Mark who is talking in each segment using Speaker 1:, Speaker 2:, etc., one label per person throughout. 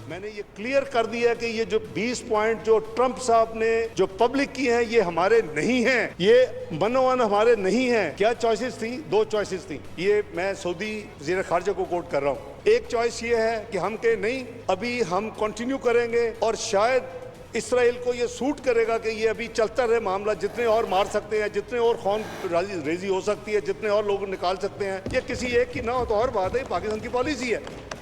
Speaker 1: میں نے یہ کلیئر کر دیا کہ یہ جو 20 پوائنٹ جو ٹرمپ صاحب نے جو پبلک کی ہیں یہ ہمارے نہیں ہیں، یہ منوان ہمارے نہیں ہیں۔ کیا چوائسز تھیں؟ 2 چوائسز تھیں۔ یہ میں سعودی وزیر خارجہ کو کوٹ کر رہا ہوں۔ ایک چوائس یہ ہے کہ ہم کہ نہیں، ابھی ہم کنٹینیو کریں گے، اور شاید اسرائیل کو یہ سوٹ کرے گا کہ یہ ابھی چلتا رہے معاملہ، جتنے اور مار سکتے ہیں، جتنے اور خون ریزی ہو سکتی ہے، جتنے اور لوگ نکال سکتے ہیں، یہ کسی ایک کی نہ ہو تو اور بات ہے، پاکستان کی پالیسی ہے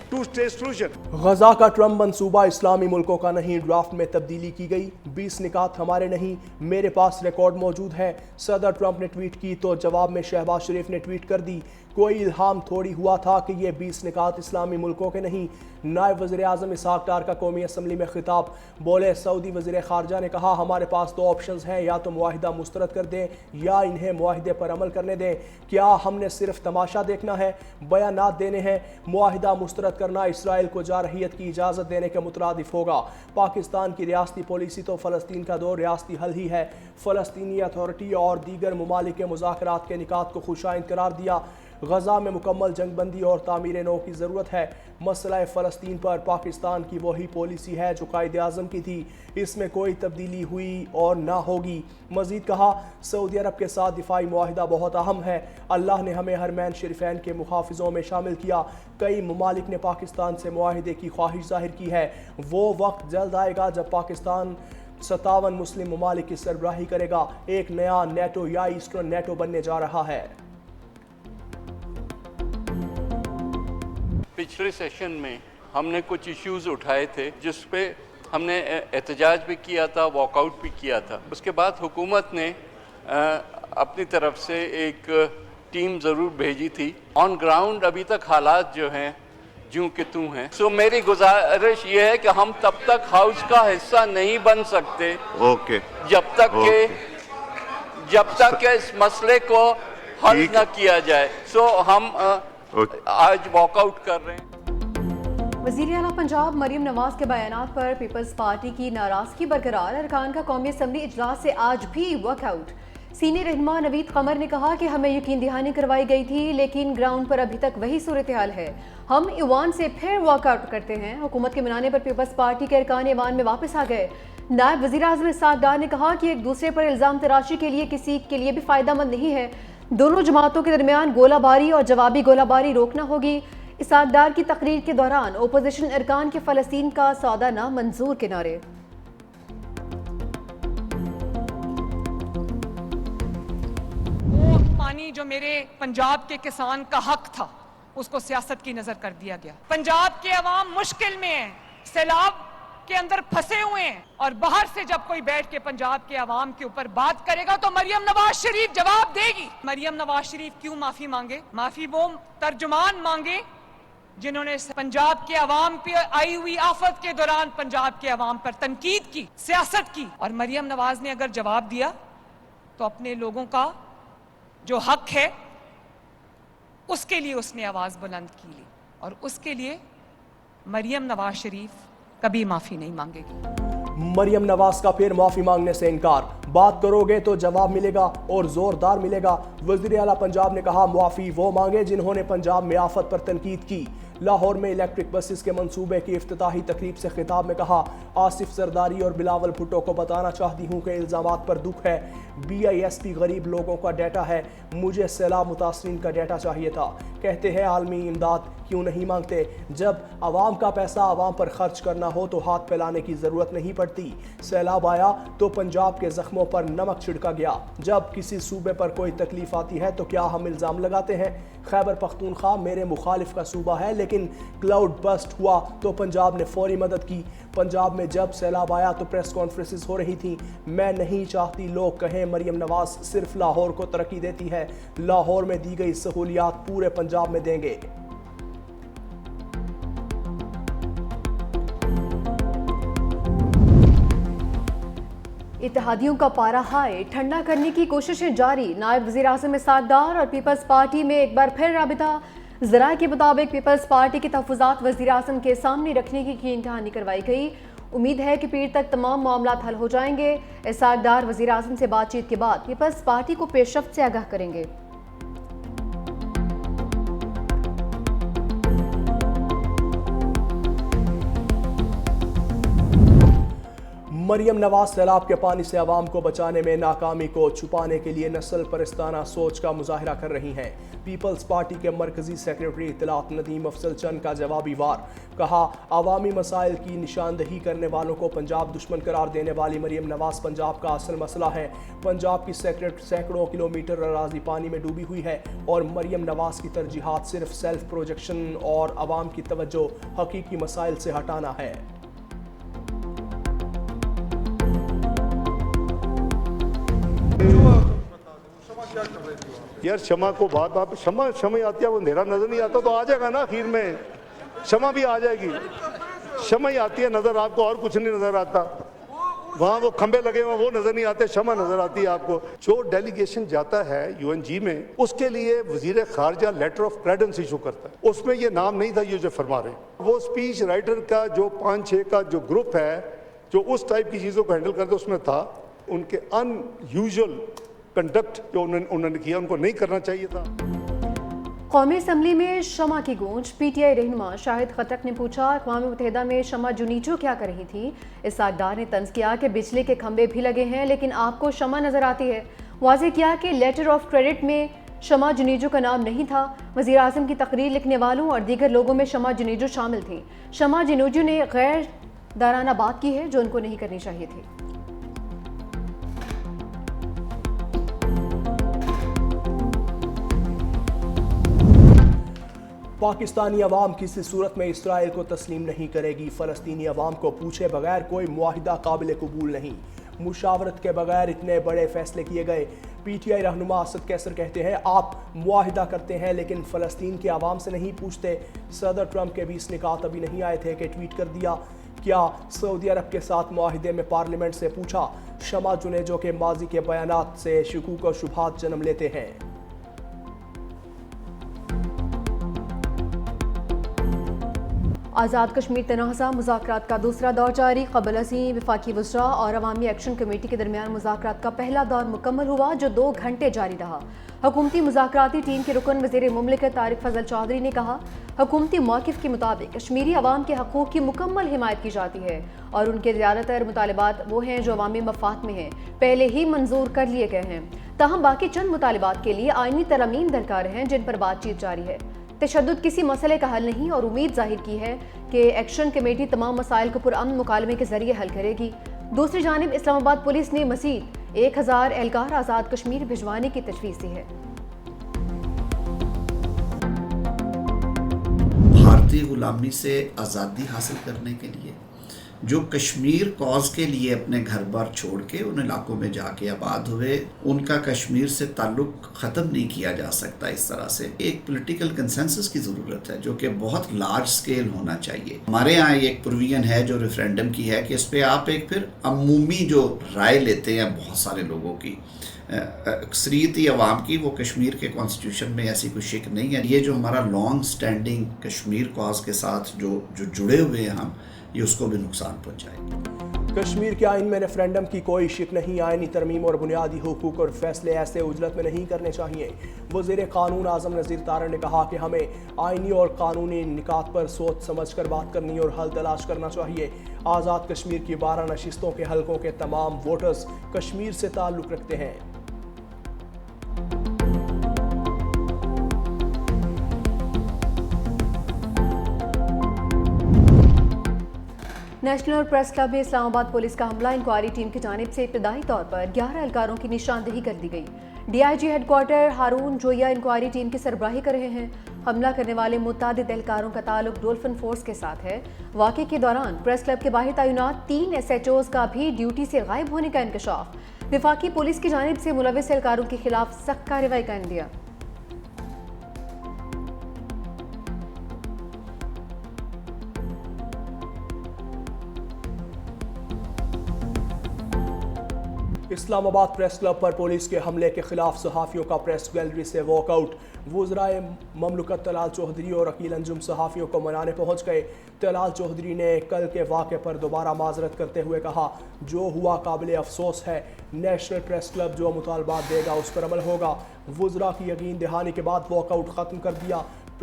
Speaker 1: ٹو اسٹیٹ سولوشن۔
Speaker 2: غزہ کا ٹرمپ منصوبہ اسلامی ملکوں کا نہیں، ڈرافٹ میں تبدیلی کی گئی، 20 نکات ہمارے نہیں، میرے پاس ریکارڈ موجود ہے۔ صدر ٹرمپ نے ٹویٹ کی تو جواب میں شہباز شریف نے ٹویٹ کر دی، کوئی الہام تھوڑی ہوا تھا کہ یہ 20 نکات اسلامی ملکوں کے نہیں۔ نائب وزیر اعظم اسحاق ڈار کا قومی اسمبلی میں خطاب، بولے سعودی وزیر خارجہ نے کہا ہمارے پاس 2 آپشنز ہیں، یا تو معاہدہ مسترد کر دیں یا انہیں معاہدے پر عمل کرنے دیں۔ کیا ہم نے صرف تماشا دیکھنا ہے؟ بیانات دینے ہیں؟ معاہدہ مسترد کرنا اسرائیل کو جارحیت کی اجازت دینے کے مترادف ہوگا۔ پاکستان کی ریاستی پالیسی تو فلسطین کا 2 ریاستی حل ہی ہے۔ فلسطینی اتھارٹی اور دیگر ممالک کے مذاکرات کے نکات کو خوشائند قرار دیا۔ غزہ میں مکمل جنگ بندی اور تعمیر نو کی ضرورت ہے۔ مسئلہ فلسطین پر پاکستان کی وہی پالیسی ہے جو قائد اعظم کی تھی، اس میں کوئی تبدیلی ہوئی اور نہ ہوگی۔ مزید کہا سعودی عرب کے ساتھ دفاعی معاہدہ بہت اہم ہے، اللہ نے ہمیں حرمین شریفین کے محافظوں میں شامل کیا۔ کئی ممالک نے پاکستان سے معاہدے کی خواہش ظاہر کی ہے، وہ وقت جلد آئے گا جب پاکستان 57 مسلم ممالک کی سربراہی کرے گا۔ ایک نیا نیٹو یا ایسٹرن نیٹو بننے جا رہا ہے۔
Speaker 3: پچھلے سیشن میں ہم نے کچھ ایشوز اٹھائے تھے جس پہ ہم نے احتجاج بھی کیا تھا، واک آؤٹ بھی کیا تھا۔ اس کے بعد حکومت نے اپنی طرف سے ایک ٹیم ضرور بھیجی تھی۔ آن گراؤنڈ ابھی تک حالات جو ہیں جوں کہ توں ہیں۔ سو میری گزارش یہ ہے کہ ہم تب تک ہاؤس کا حصہ نہیں بن سکتے جب تک کہ اس مسئلے کو حل نہ کیا جائے۔ سو ہم آج واک آؤٹ کر رہے ہیں۔
Speaker 4: وزیر اعلیٰ پنجاب مریم نواز کے بیانات پر پیپلز پارٹی کی ناراضگی برقرار، ارکان کا قومی اسمبلی اجلاس سے آج بھی واک آؤٹ۔ سینئر رہنما نوید قمر نے کہا کہ ہمیں یقین دہانی کروائی گئی تھی لیکن گراؤنڈ پر ابھی تک وہی صورتحال ہے، ہم ایوان سے پھر واک آؤٹ کرتے ہیں۔ حکومت کے منانے پر پیپلز پارٹی کے ارکان ایوان میں واپس آ گئے۔ نائب وزیر اعظم اسحاق ڈار نے کہا کہ ایک دوسرے پر الزام تراشی کے لیے کسی کے لیے بھی فائدہ مند نہیں ہے، دونوں جماعتوں کے درمیان گولہ باری اور جوابی گولہ باری روکنا ہوگی۔ اسحاق ڈار کی تقریر کے دوران اپوزیشن ارکان کے فلسطین کا سودہ نہ منظور کے نعرے۔
Speaker 5: وہ پانی جو میرے پنجاب کے کسان کا حق تھا اس کو سیاست کی نظر کر دیا گیا۔ پنجاب کے عوام مشکل میں ہیں، سیلاب کے اندر پھنسے ہوئے ہیں، اور باہر سے جب کوئی بیٹھ کے پنجاب کے عوام کے اوپر بات کرے گا تو مریم نواز شریف جواب دے گی۔ مریم نواز شریف کیوں معافی مانگے؟ معافی وہ ترجمان مانگے جنہوں نے پنجاب کے عوام پہ آئی ہوئی آفت کے دوران پنجاب کے عوام پر تنقید کی، سیاست کی، اور مریم نواز نے اگر جواب دیا تو اپنے لوگوں کا جو حق ہے اس کے لیے اس نے آواز بلند کی لی، اور اس کے لیے مریم نواز شریف کبھی معافی نہیں مانگے گی۔
Speaker 2: مریم نواز کا پھر معافی مانگنے سے انکار، بات کرو گے تو جواب ملے گا اور زوردار ملے گا۔ وزیر اعلیٰ پنجاب نے کہا معافی وہ مانگے جنہوں نے پنجاب میں آفت پر تنقید کی۔ لاہور میں الیکٹرک بسز کے منصوبے کی افتتاحی تقریب سے خطاب میں کہا آصف زرداری اور بلاول بھٹو کو بتانا چاہتی ہوں کہ الزامات پر دکھ ہے، BISP غریب لوگوں کا ڈیٹا ہے، مجھے سیلاب متاثرین کا ڈیٹا چاہیے تھا۔ کہتے ہیں عالمی امداد کیوں نہیں مانگتے؟ جب عوام کا پیسہ عوام پر خرچ کرنا ہو تو ہاتھ پھیلانے کی ضرورت نہیں پڑتی۔ سیلاب آیا تو پنجاب کے زخموں پر نمک چھڑکا گیا، جب کسی صوبے پر کوئی تکلیف آتی ہے تو کیا ہم الزام لگاتے ہیں؟ خیبر پختونخوا میرے مخالف کا صوبہ ہے لیکن کلاؤڈ بسٹ ہوا تو پنجاب نے فوری مدد کی۔ پنجاب میں جب سیلاب آیا تو پریس کانفرنسز ہو رہی تھیں۔ میں نہیں چاہتی لوگ کہیں مریم نواز صرف لاہور کو ترقی دیتی ہے، لاہور میں دی گئی سہولیات پورے پنجاب میں دیں گے۔
Speaker 4: اتحادیوں کا پارا ہائی، ٹھنڈا کرنے کی کوششیں جاری۔ نائب وزیر اعظم اسحاق ڈار اور پیپلز پارٹی میں ایک بار پھر رابطہ۔ ذرائع کے مطابق پیپلز پارٹی کے تحفظات وزیر اعظم کے سامنے رکھنے کی یقین دہانی کروائی گئی۔ امید ہے کہ پیر تک تمام معاملات حل ہو جائیں گے۔ اسحاق ڈار وزیر اعظم سے بات چیت کے بعد پیپلز پارٹی کو پیش رفت سے آگاہ کریں گے۔
Speaker 2: مریم نواز سیلاب کے پانی سے عوام کو بچانے میں ناکامی کو چھپانے کے لیے نسل پرستانہ سوچ کا مظاہرہ کر رہی ہیں۔ پیپلز پارٹی کے مرکزی سیکریٹری اطلاعات ندیم افضل چند کا جوابی وار، کہا عوامی مسائل کی نشاندہی کرنے والوں کو پنجاب دشمن قرار دینے والی مریم نواز پنجاب کا اصل مسئلہ ہے۔ پنجاب کی سینکڑوں کلومیٹر اراضی پانی میں ڈوبی ہوئی ہے اور مریم نواز کی ترجیحات صرف سیلف پروجیکشن اور عوام کی توجہ حقیقی مسائل سے ہٹانا ہے۔
Speaker 1: یار شمع کو بات آپ شمع آتی ہے، وہ اندھیرا نظر نہیں آتا تو آ جائے گا نا، آخر میں شمع بھی آ جائے گی۔ شمع ہی آتی ہے نظر آپ کو، اور کچھ نہیں نظر آتا۔ وہاں وہ کھمبے لگے ہوئے وہ نظر نہیں آتے، شمع نظر آتی ہے آپ کو۔ جو ڈیلیگیشن جاتا ہے UN میں، اس کے لیے وزیر خارجہ لیٹر آف کریڈنس ایشو کرتا ہے، اس میں یہ نام نہیں تھا یہ جو فرما رہے ہیں۔ وہ اسپیچ رائٹر کا جو 5-6 کا جو گروپ ہے جو اس ٹائپ کی چیزوں کو ہینڈل کرتے، اس میں تھا ان کے ان یوزول کنڈکٹ جو انہوں نے کیا، ان کو نہیں کرنا چاہیے تھا۔
Speaker 4: قومی اسمبلی میں شمع کی گونج۔ PTI رہنما شاہد خٹک نے پوچھا اقوام متحدہ میں شمع جنیجو کیا کر رہی تھی؟ اسحاق ڈار نے طنز کیا کہ بجلی کے کھمبے بھی لگے ہیں لیکن آپ کو شمع نظر آتی ہے۔ واضح کیا کہ لیٹر آف کریڈٹ میں شمع جنیجو کا نام نہیں تھا۔ وزیر اعظم کی تقریر لکھنے والوں اور دیگر لوگوں میں شمع جنیجو شامل تھیں۔ شمع جنیجو نے غیر دارانہ بات کی ہے جو ان کو نہیں کرنی چاہیے تھی۔
Speaker 2: پاکستانی عوام کسی صورت میں اسرائیل کو تسلیم نہیں کرے گی۔ فلسطینی عوام کو پوچھے بغیر کوئی معاہدہ قابل قبول نہیں۔ مشاورت کے بغیر اتنے بڑے فیصلے کیے گئے۔ PTI رہنما اسد کیسر کہتے ہیں آپ معاہدہ کرتے ہیں لیکن فلسطین کے عوام سے نہیں پوچھتے۔ صدر ٹرمپ کے 20 نکات ابھی نہیں آئے تھے کہ ٹویٹ کر دیا کیا سعودی عرب کے ساتھ معاہدے میں پارلیمنٹ سے پوچھا؟ شمع جنیجو کے ماضی کے بیانات سے شکوک و شبہات جنم لیتے ہیں۔
Speaker 4: آزاد کشمیر تنازع مذاکرات کا دوسرا دور جاری۔ قبل ازیں وفاقی وزراء اور عوامی ایکشن کمیٹی کے درمیان مذاکرات کا پہلا دور مکمل ہوا جو 2 گھنٹے جاری رہا۔ حکومتی مذاکراتی ٹیم کے رکن وزیر مملکت طارق فضل چودھری نے کہا حکومتی موقف کے مطابق کشمیری عوام کے حقوق کی مکمل حمایت کی جاتی ہے اور ان کے زیادہ تر مطالبات وہ ہیں جو عوامی مفاد میں ہیں، پہلے ہی منظور کر لیے گئے ہیں۔ تاہم باقی چند مطالبات کے لیے آئینی ترامیم درکار ہیں جن پر بات چیت جاری ہے۔ تشدد کسی مسئلے کا حل نہیں اور امید ظاہر کی ہے کہ ایکشن کمیٹی تمام مسائل کو پرامن مکالمے کے ذریعے حل کرے گی۔ دوسری جانب اسلام آباد پولیس نے مزید 1000 اہلکار آزاد کشمیر بھجوانے کی تجویز دی ہے۔
Speaker 6: بھارتی غلامی سے آزادی حاصل کرنے کے لیے جو کشمیر کاز کے لیے اپنے گھر بار چھوڑ کے ان علاقوں میں جا کے آباد ہوئے، ان کا کشمیر سے تعلق ختم نہیں کیا جا سکتا اس طرح سے۔ ایک پولیٹیکل کنسنسس کی ضرورت ہے جو کہ بہت لارج سکیل ہونا چاہیے۔ ہمارے ہاں ایک پروویژن ہے جو ریفرینڈم کی ہے کہ اس پہ آپ ایک پھر عمومی جو رائے لیتے ہیں بہت سارے لوگوں کی، اکثریتی عوام کی، وہ کشمیر کے کانسٹیٹیوشن میں ایسی کوئی شک نہیں ہے۔ یہ جو ہمارا لانگ سٹینڈنگ کشمیر کاز کے ساتھ جو جڑے ہوئے ہیں ہم، یہ اس کو بھی نقصان پہنچائے گا۔
Speaker 2: کشمیر کے آئین میں ریفرینڈم کی کوئی شک نہیں۔ آئینی ترمیم اور بنیادی حقوق اور فیصلے ایسے عجلت میں نہیں کرنے چاہیے۔ وزیر قانون اعظم نذیر تارڑ نے کہا کہ ہمیں آئینی اور قانونی نکات پر سوچ سمجھ کر بات کرنی اور حل تلاش کرنا چاہیے۔ آزاد کشمیر کی 12 نشستوں کے حلقوں کے تمام ووٹرز کشمیر سے تعلق رکھتے ہیں۔
Speaker 4: نیشنل پریس کلب میں اسلام آباد پولیس کا حملہ انکوائری ٹیم کی جانب سے ابتدائی طور پر 11 اہلکاروں کی نشاندہی کر دی گئی۔ DIG ہیڈ کوارٹر ہارون جویا انکوائری ٹیم کی سربراہی کر رہے ہیں۔ حملہ کرنے والے متعدد اہلکاروں کا تعلق ڈولفن فورس کے ساتھ ہے۔ واقعے کے دوران پریس کلب کے باہر تعینات 3 SHOs کا بھی ڈیوٹی سے غائب ہونے کا انکشاف۔ وفاقی پولیس کی جانب سے ملوث اہلکاروں کے خلاف سخت کارروائی کا عندیہ۔
Speaker 2: اسلام آباد پریس کلب پر پولیس کے حملے کے خلاف صحافیوں کا پریس گیلری سے واک آؤٹ۔ وزرائے مملکت طلال چودھری اور عقیل انجم صحافیوں کو منانے پہنچ گئے۔ طلال چودھری نے کل کے واقعے پر دوبارہ معذرت کرتے ہوئے کہا جو ہوا قابل افسوس ہے، نیشنل پریس کلب جو مطالبات دے گا اس پر عمل ہوگا۔ وزراء کی یقین دہانی کے بعد واک آؤٹ ختم کر دیا۔